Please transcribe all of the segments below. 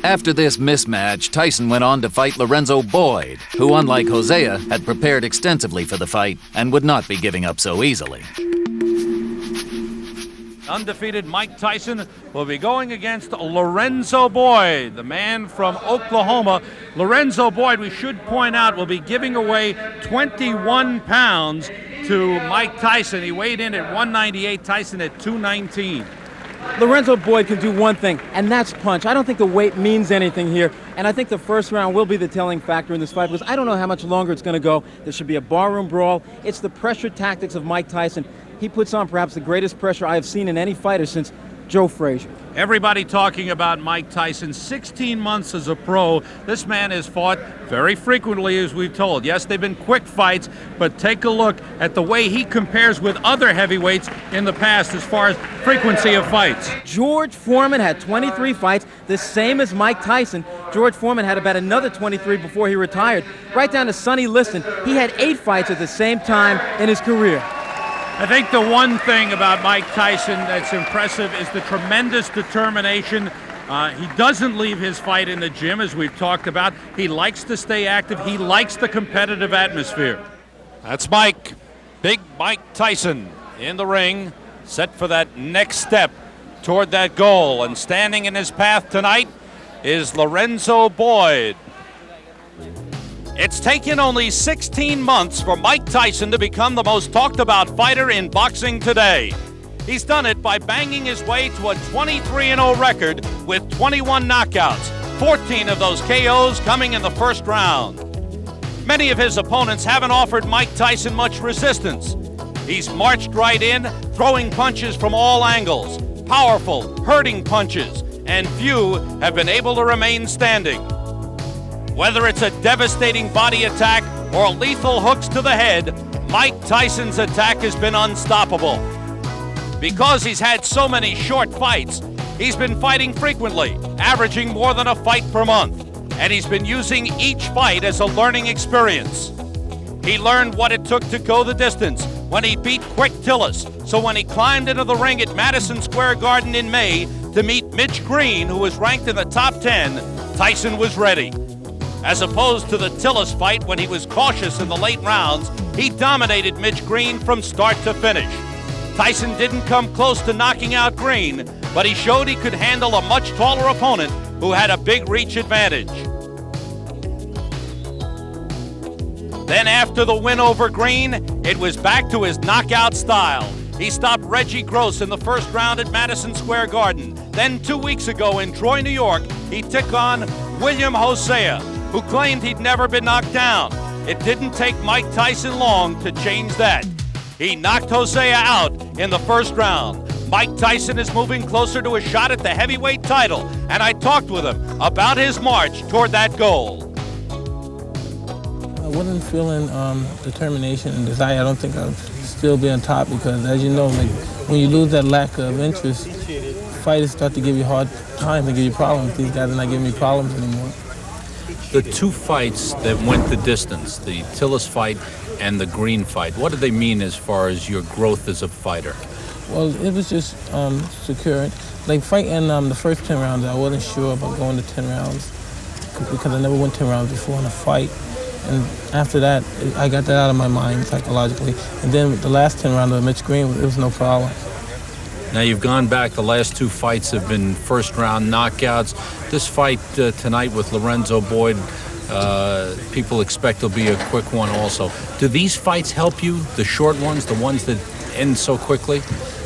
After this mismatch, Tyson went on to fight Lorenzo Boyd, who, unlike Hosea, had prepared extensively for the fight and would not be giving up so easily. Undefeated Mike Tyson will be going against Lorenzo Boyd, the man from Oklahoma. Lorenzo Boyd, we should point out, will be giving away 21 pounds to Mike Tyson. He weighed in at 198, Tyson at 219. Lorenzo Boyd can do one thing, and that's punch. I don't think the weight means anything here, and I think the first round will be the telling factor in this fight because I don't know how much longer it's going to go. There should be a barroom brawl. It's the pressure tactics of Mike Tyson. He puts on perhaps the greatest pressure I have seen in any fighter since Joe Frazier. Everybody talking about Mike Tyson, 16 months as a pro. This man has fought very frequently, as we've told. Yes, they've been quick fights, but take a look at the way he compares with other heavyweights in the past as far as frequency of fights. George Foreman had 23 fights, the same as Mike Tyson. George Foreman had about another 23 before he retired. Right down to Sonny Liston, he had 8 fights at the same time in his career. I think the one thing about Mike Tyson that's impressive is the tremendous determination. He doesn't leave his fight in the gym, as we've talked about. He likes to stay active. He likes the competitive atmosphere. That's Mike, big Mike Tyson in the ring, set for that next step toward that goal. And standing in his path tonight is Lorenzo Boyd. It's taken only 16 months for Mike Tyson to become the most talked about fighter in boxing today. He's done it by banging his way to a 23-0 record with 21 knockouts, 14 of those KOs coming in the first round. Many of his opponents haven't offered Mike Tyson much resistance. He's marched right in, throwing punches from all angles, powerful, hurting punches, and few have been able to remain standing. Whether it's a devastating body attack or lethal hooks to the head, Mike Tyson's attack has been unstoppable. Because he's had so many short fights, he's been fighting frequently, averaging more than a fight per month, and he's been using each fight as a learning experience. He learned what it took to go the distance when he beat Quick Tillis, so when he climbed into the ring at Madison Square Garden in May to meet Mitch Green, who was ranked in the top 10, Tyson was ready. As opposed to the Tillis fight when he was cautious in the late rounds, he dominated Mitch Green from start to finish. Tyson didn't come close to knocking out Green, but he showed he could handle a much taller opponent who had a big reach advantage. Then after the win over Green, it was back to his knockout style. He stopped Reggie Gross in the first round at Madison Square Garden. Then 2 weeks ago in Troy, New York, he took on William Hosea, who claimed he'd never been knocked down. It didn't take Mike Tyson long to change that. He knocked Hosea out in the first round. Mike Tyson is moving closer to a shot at the heavyweight title, and I talked with him about his march toward that goal. I wasn't feeling determination and desire. I don't think I'll still be on top because, as you know, like when you lose that lack of interest, fighters start to give you hard time, they give you problems. These guys are not giving me problems anymore. The 2 fights that went the distance, the Tillis fight and the Green fight, what do they mean as far as your growth as a fighter? Well, it was just securing. Like fighting the first 10 rounds, I wasn't sure about going to 10 rounds because I never went 10 rounds before in a fight. And after that, I got that out of my mind psychologically. And then the last 10 rounds of Mitch Green, it was no problem. Now you've gone back, the last 2 fights have been first round knockouts. This fight tonight with Lorenzo Boyd, people expect will be a quick one also. Do these fights help you, the short ones, the ones that end so quickly?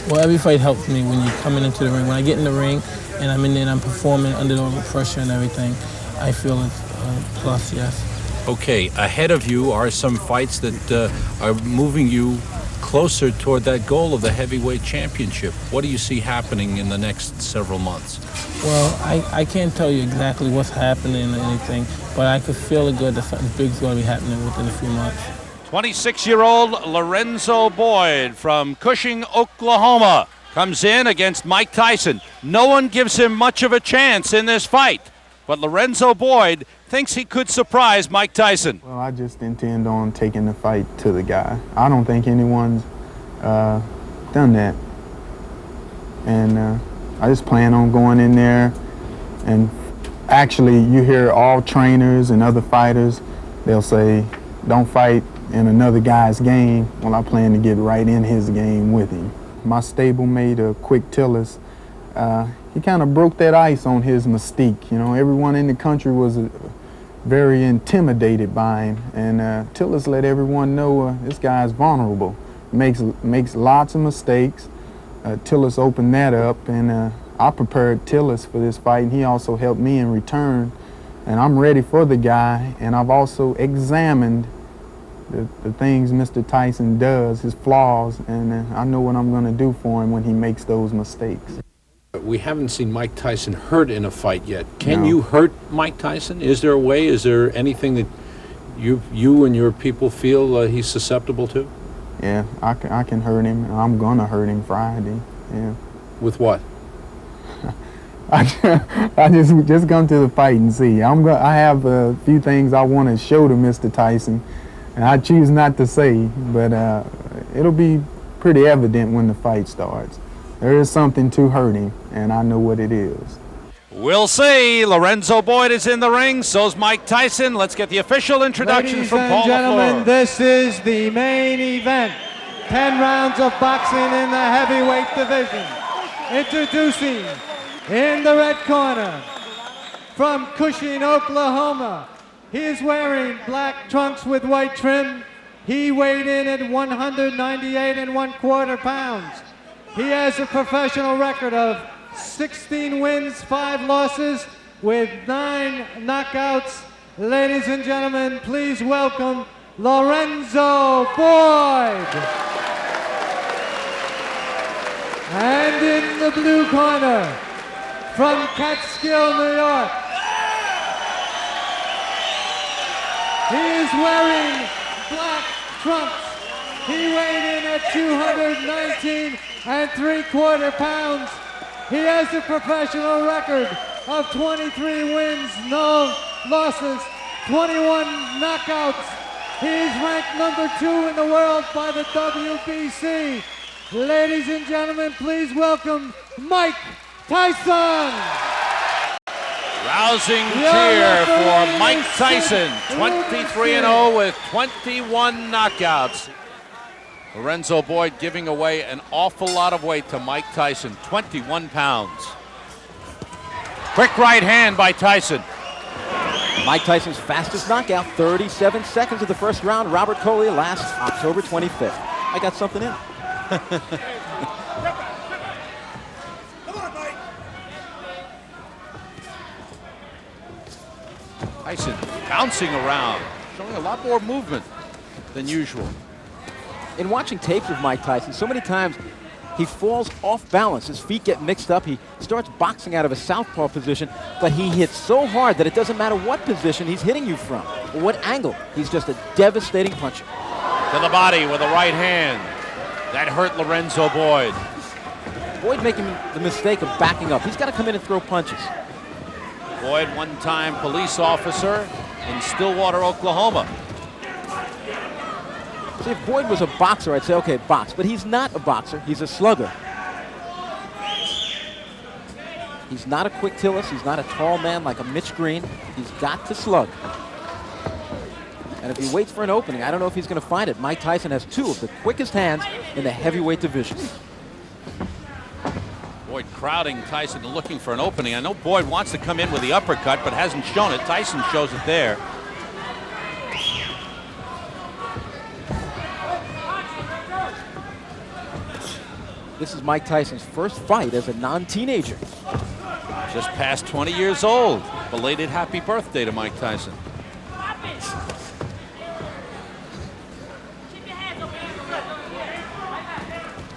Well, every fight helps me when you're coming into the ring. When I get in the ring and I'm in there and I'm performing under the pressure and everything, I feel it's a plus, yes. Okay, ahead of you are some fights that are moving you closer toward that goal of the heavyweight championship. What do you see happening in the next several months? Well, I can't tell you exactly what's happening or anything, but I could feel it good that something big is going to be happening within a few months. 26-year-old Lorenzo Boyd from Cushing, Oklahoma, comes in against Mike Tyson. No one gives him much of a chance in this fight, but Lorenzo Boyd thinks he could surprise Mike Tyson. Well, I just intend on taking the fight to the guy. I don't think anyone's done that. And I just plan on going in there and actually, you hear all trainers and other fighters, they'll say, don't fight in another guy's game. Well, I plan to get right in his game with him. My stablemate, Quick Tillis, he kind of broke that ice on his mystique. You know, everyone in the country was very intimidated by him, and Tillis let everyone know this guy's vulnerable. Makes lots of mistakes. Tillis opened that up, and I prepared Tillis for this fight, and he also helped me in return. And I'm ready for the guy, and I've also examined the things Mr. Tyson does, his flaws, and I know what I'm going to do for him when he makes those mistakes. We haven't seen Mike Tyson hurt in a fight yet. Can No. you hurt Mike Tyson? Is there a way? Is there anything that you and your people feel he's susceptible to? Yeah, I can hurt him. I'm going to hurt him Friday. Yeah. With what? I just come to the fight and see. I have a few things I want to show to Mr. Tyson, and I choose not to say, but it'll be pretty evident when the fight starts. There is something to hurt him, and I know what it is. We'll see. Lorenzo Boyd is in the ring. So's Mike Tyson. Let's get the official introduction Ladies from and Paul gentlemen, LaFleur. this is the main event. 10 rounds of boxing in the heavyweight division. Introducing in the red corner from Cushing, Oklahoma. He is wearing black trunks with white trim. He weighed in at 198 1/4 pounds. He has a professional record of 16 wins, 5 losses, with 9 knockouts. Ladies and gentlemen, please welcome Lorenzo Boyd. And in the blue corner, from Catskill, New York, he is wearing black trunks. He weighed in at 219 3/4 pounds. He has a professional record of 23 wins, no losses, 21 knockouts. He is ranked number 2 in the world by the WBC. Ladies and gentlemen, please welcome Mike Tyson. Rousing cheer for Mike Tyson, 23-0 with 21 knockouts. Lorenzo Boyd giving away an awful lot of weight to Mike Tyson, 21 pounds. Quick right hand by Tyson. Mike Tyson's fastest knockout, 37 seconds of the first round. Robert Coley last October 25th. I got something in. Tyson bouncing around, showing a lot more movement than usual. In watching tapes of Mike Tyson, so many times he falls off balance. His feet get mixed up. He starts boxing out of a southpaw position, but he hits so hard that it doesn't matter what position he's hitting you from or what angle. He's just a devastating puncher. To the body with a right hand. That hurt Lorenzo Boyd. Boyd making the mistake of backing up. He's got to come in and throw punches. Boyd, one-time police officer in Stillwater, Oklahoma. See, if Boyd was a boxer, I'd say, okay, box. But he's not a boxer. He's a slugger. He's not a quick Tillis. He's not a tall man like a Mitch Green. He's got to slug. And if he waits for an opening, I don't know if he's going to find it. Mike Tyson has 2 of the quickest hands in the heavyweight division. Boyd crowding Tyson and looking for an opening. I know Boyd wants to come in with the uppercut, but hasn't shown it. Tyson shows it there. This is Mike Tyson's first fight as a non-teenager. Just past 20 years old. Belated happy birthday to Mike Tyson.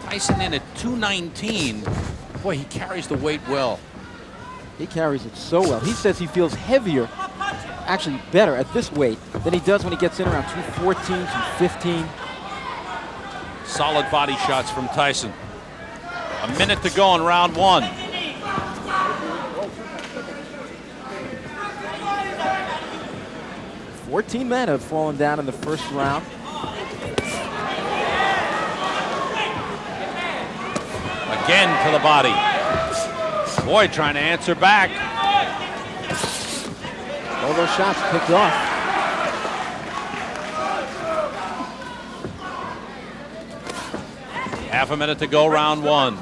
Tyson in at 219. Boy, he carries the weight well. He carries it so well. He says he feels heavier, actually better at this weight than he does when he gets in around 214, 215. Solid body shots from Tyson. A minute to go in round 1. Fourteen men have fallen down in the first round. Again to the body. Boyd trying to answer back. All those shots picked off. Half a minute to go, round one.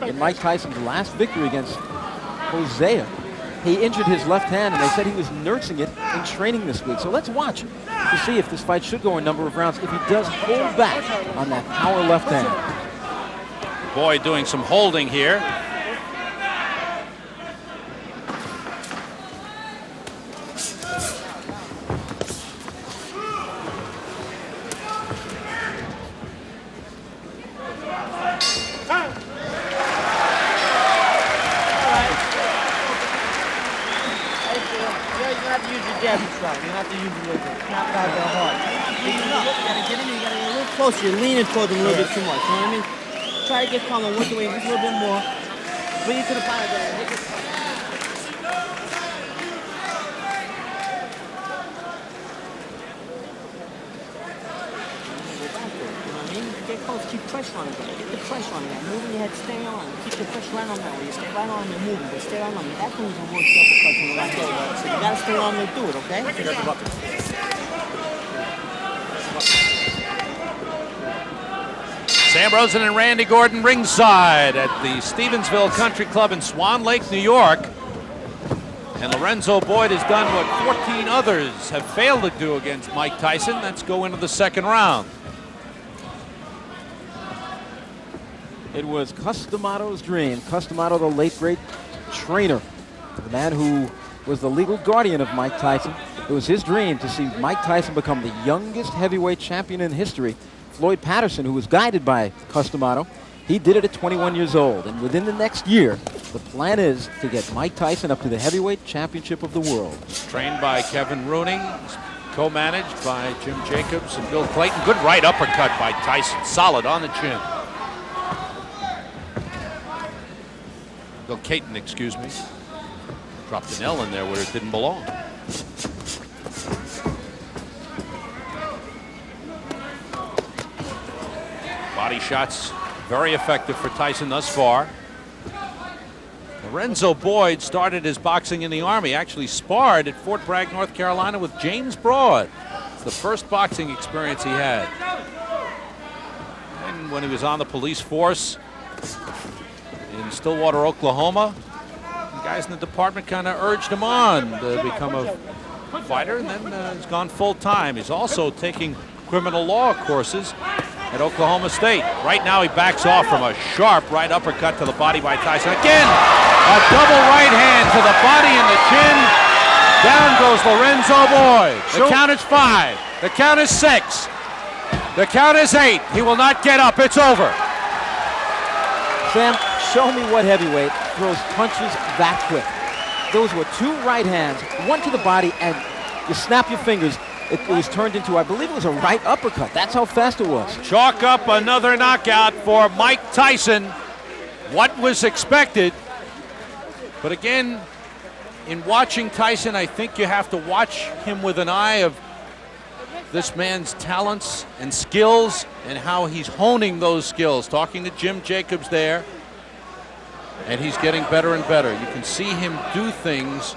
In Mike Tyson's last victory against Hosea, he injured his left hand, and they said he was nursing it in training this week. So let's watch to see if this fight should go a number of rounds, if he does hold back on that power left hand. Boyd doing some holding here. You're leaning toward him a little bit too much, you know what I mean? Try to get calm and work away just a little bit more. Bring it to the bottom there. Make it. You know what I mean? Get close, keep pressure on it, brother. Get the pressure on it. Moving your head, stay on. Keep the pressure right on that way. You stay right on and moving, but stay right on it. That's when you can work uppercuts in the right way. So you gotta stay on there, do it, okay? Sam Rosen and Randy Gordon ringside at the Stevensville Country Club in Swan Lake, New York. And Lorenzo Boyd has done what 14 others have failed to do against Mike Tyson. Let's go into the second round. It was Customato's dream. Customato, the late great trainer, the man who was the legal guardian of Mike Tyson. It was his dream to see Mike Tyson become the youngest heavyweight champion in history. Floyd Patterson, who was guided by Customato, he did it at 21 years old. And within the next year, the plan is to get Mike Tyson up to the heavyweight championship of the world. Trained by Kevin Rooney, co-managed by Jim Jacobs and Bill Clayton. Good right uppercut by Tyson, solid on the chin. Bill Clayton, excuse me. Dropped an L in there where it didn't belong. Body shots very effective for Tyson thus far. Lorenzo Boyd started his boxing in the Army, actually sparred at Fort Bragg, North Carolina with James Broad. It's the first boxing experience he had. And when he was on the police force in Stillwater, Oklahoma, the guys in the department kind of urged him on to become a fighter, and then he's gone full time. He's also taking criminal law courses at Oklahoma State. Right now he backs off from a sharp right uppercut to the body by Tyson. Again, a double right hand to the body and the chin. Down goes Lorenzo Boyd. The count is 5. The count is 6. The count is 8. He will not get up. It's over. Sam, show me what heavyweight throws punches that quick. Those were 2 right hands, one to the body, and you snap your fingers. It was turned into, I believe it was a right uppercut. That's how fast it was. Chalk up another knockout for Mike Tyson. What was expected? But again, in watching Tyson, I think you have to watch him with an eye of this man's talents and skills and how he's honing those skills. Talking to Jim Jacobs there, and he's getting better and better. You can see him do things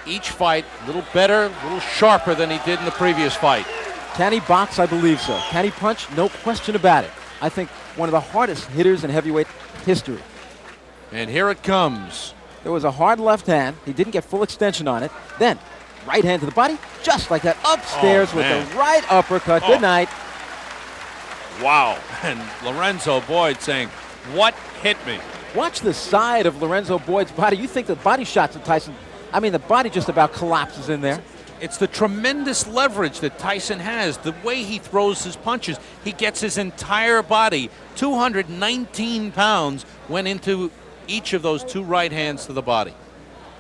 each fight a little better, a little sharper than he did in the previous fight. Can he box? I believe so. Can he punch? No question about it. I think one of the hardest hitters in heavyweight history. And here it comes. There was a hard left hand. He didn't get full extension on it. Then, right hand to the body, just like that, upstairs with the right uppercut. Good night. Wow. And Lorenzo Boyd saying, what hit me? Watch the side of Lorenzo Boyd's body. You think the body shots of Tyson, I mean, the body just about collapses in there. It's the tremendous leverage that Tyson has. The way he throws his punches, he gets his entire body. 219 pounds went into each of those 2 right hands to the body.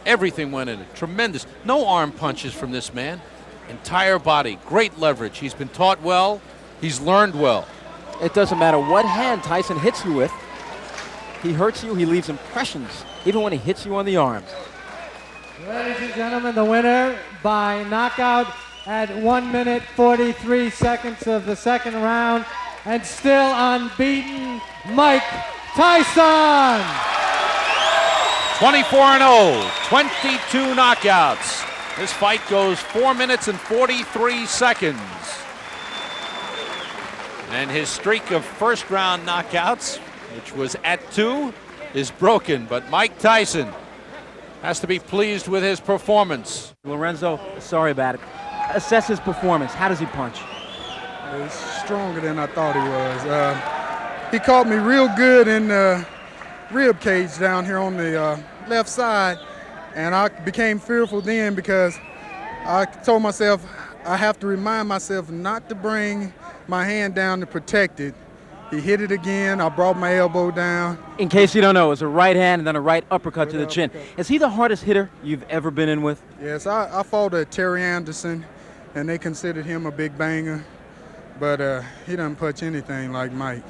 Everything went in it. Tremendous. No arm punches from this man. Entire body. Great leverage. He's been taught well. He's learned well. It doesn't matter what hand Tyson hits you with. He hurts you. He leaves impressions, even when he hits you on the arms. Ladies and gentlemen, the winner by knockout at 1 minute 43 seconds of the second round, and still unbeaten, Mike Tyson. 24-0, 22 knockouts. This fight goes 4 minutes and 43 seconds. And his streak of first-round knockouts, which was at 2, is broken. But Mike Tyson has to be pleased with his performance. Lorenzo, sorry about it. Assess his performance. How does he punch? He's stronger than I thought he was. He caught me real good in the rib cage down here on the left side, and I became fearful then because I told myself I have to remind myself not to bring my hand down to protect it. He hit it again. I brought my elbow down. In case you don't know, it was a right hand and then a right uppercut to the chin. Is he the hardest hitter you've ever been in with? Yes, I fought Terry Anderson, and they considered him a big banger, but he doesn't punch anything like Mike.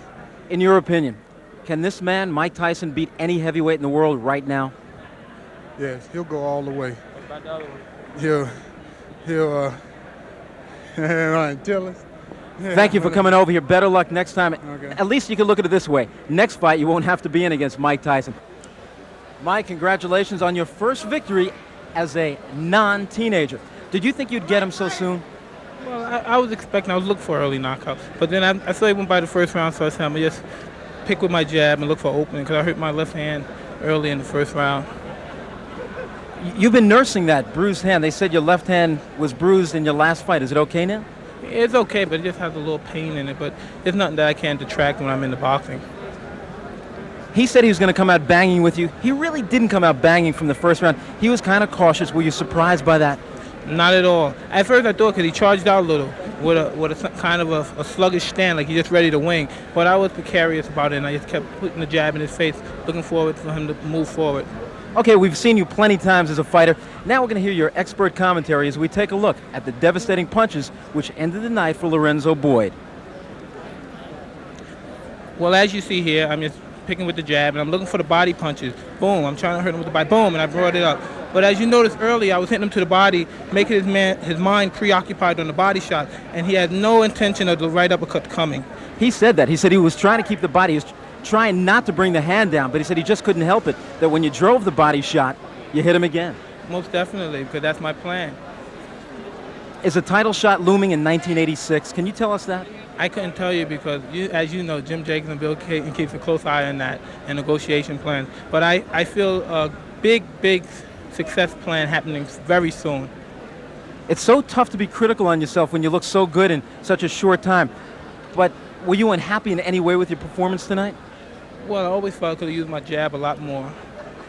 In your opinion, can this man, Mike Tyson, beat any heavyweight in the world right now? Yes, he'll go all the way. He'll tell us. Thank you for coming over here. Better luck next time. Okay. At least you can look at it this way. Next fight, you won't have to be in against Mike Tyson. Mike, congratulations on your first victory as a non-teenager. Did you think you'd get him so soon? Well, I was expecting, I was looking for an early knockout. But then I saw he went by the first round, so I said I'm going to just pick with my jab and look for opening because I hurt my left hand early in the first round. You've been nursing that bruised hand. They said your left hand was bruised in your last fight. Is it okay now? It's okay, but it just has a little pain in it. But there's nothing that I can detract when I'm in the boxing. He said he was going to come out banging with you. He really didn't come out banging from the first round. He was kind of cautious. Were you surprised by that? Not at all. At first I thought because he charged out a little with a kind of a sluggish stand, like he's just ready to wing. But I was precarious about it, and I just kept putting the jab in his face, looking forward for him to move forward. Okay, we've seen you plenty times as a fighter. Now we're going to hear your expert commentary as we take a look at the devastating punches which ended the night for Lorenzo Boyd. Well, as you see here, I'm just picking with the jab, and I'm looking for the body punches. Boom, I'm trying to hurt him with the body. Boom, and I brought it up. But as you noticed earlier, I was hitting him to the body, making his mind preoccupied on the body shot, and he had no intention of the right uppercut coming. He said that. He said he was trying to keep the body. He was trying not to bring the hand down, but he said he just couldn't help it, that when you drove the body shot, you hit him again. Most definitely, because that's my plan. Is a title shot looming in 1986? Can you tell us that? I couldn't tell you because, as you know, Jim Jacobs and Bill Cayton keeps a close eye on that and negotiation plans. But I feel a big success plan happening very soon. It's so tough to be critical on yourself when you look so good in such a short time. But were you unhappy in any way with your performance tonight? Well, I always felt I could have used my jab a lot more.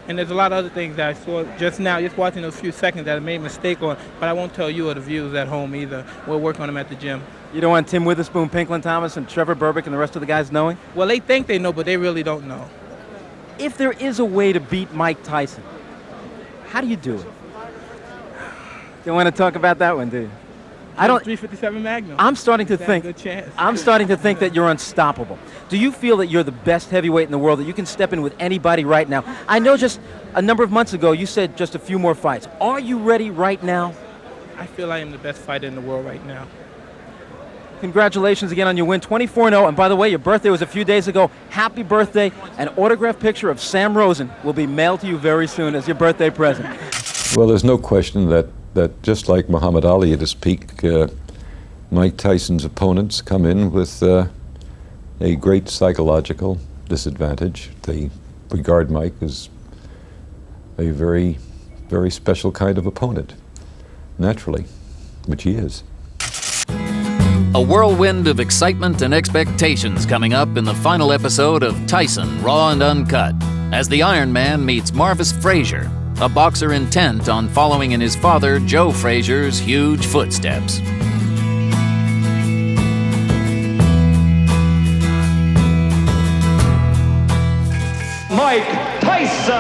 And there's a lot of other things that I saw just now, just watching those few seconds that I made a mistake on, but I won't tell you or the viewers at home either. We'll work on them at the gym. You don't want Tim Witherspoon, Pinklin Thomas, and Trevor Berbick and the rest of the guys knowing? Well, they think they know, but they really don't know. If there is a way to beat Mike Tyson, how do you do it? Don't want to talk about that one, do you? I don't. 357 Magnum. I'm starting to think. Good chance. I'm starting to think that you're unstoppable. Do you feel that you're the best heavyweight in the world, that you can step in with anybody right now? I know just a number of months ago you said just a few more fights. Are you ready right now? I feel I am the best fighter in the world right now. Congratulations again on your win, 24-0. And by the way, your birthday was a few days ago. Happy birthday. An autographed picture of Sam Rosen will be mailed to you very soon as your birthday present. Well, there's no question that just like Muhammad Ali at his peak, Mike Tyson's opponents come in with a great psychological disadvantage. They regard Mike as a very, very special kind of opponent, naturally, which he is. A whirlwind of excitement and expectations coming up in the final episode of Tyson, Raw and Uncut, as the Iron Man meets Marvis Frazier, a boxer intent on following in his father, Joe Frazier's, huge footsteps. Mike Tyson!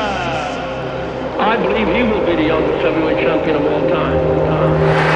I believe he will be the youngest heavyweight champion of all time.